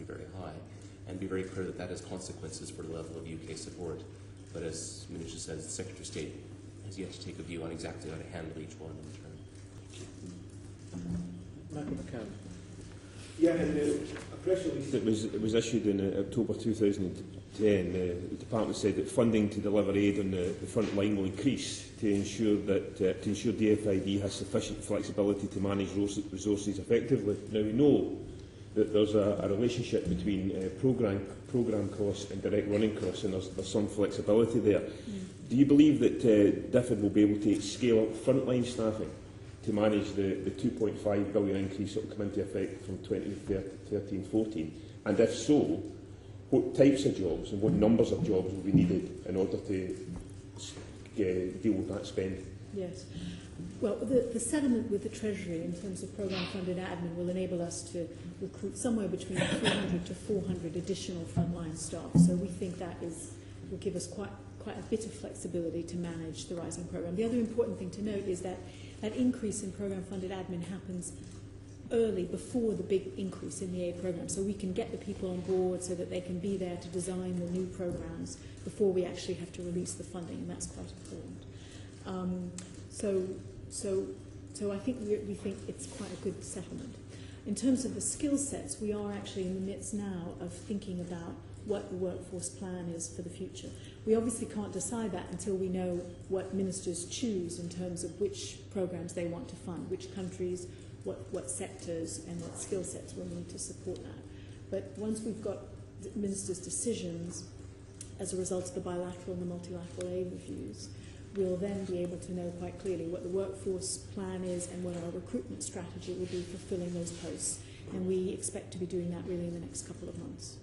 very high, and be very clear that that has consequences for the level of UK support. But as Minister says, the Secretary of State has yet to take a view on exactly how to handle each one in turn. McCann. Yeah, and the press release It was issued in October 2010. The Department said that funding to deliver aid on the front line will increase to ensure DfID has sufficient flexibility to manage resources effectively. Now we know that there's a relationship between programme costs and direct running costs, and there's some flexibility there. Do you believe that DfID will be able to scale up frontline staffing to manage the 2.5 billion increase that will come into effect from 2013-14? And if so, what types of jobs and what numbers of jobs will be needed in order to deal with that spend? Yes. Well, the settlement with the Treasury in terms of programme-funded admin will enable us to recruit somewhere between 300 to 400 additional frontline staff. So we think that will give us quite a bit of flexibility to manage the rising programme. The other important thing to note is that that increase in programme-funded admin happens early, before the big increase in the aid programme. So we can get the people on board so that they can be there to design the new programmes before we actually have to release the funding, and that's quite important. So I think we think it's quite a good settlement. In terms of the skill sets, we are actually in the midst now of thinking about what the workforce plan is for the future. We obviously can't decide that until we know what ministers choose in terms of which programmes they want to fund, which countries, what sectors and what skill sets we'll need to support that. But once we've got the ministers' decisions as a result of the bilateral and the multilateral aid reviews, we'll then be able to know quite clearly what the workforce plan is and what our recruitment strategy will be for filling those posts. And we expect to be doing that really in the next couple of months.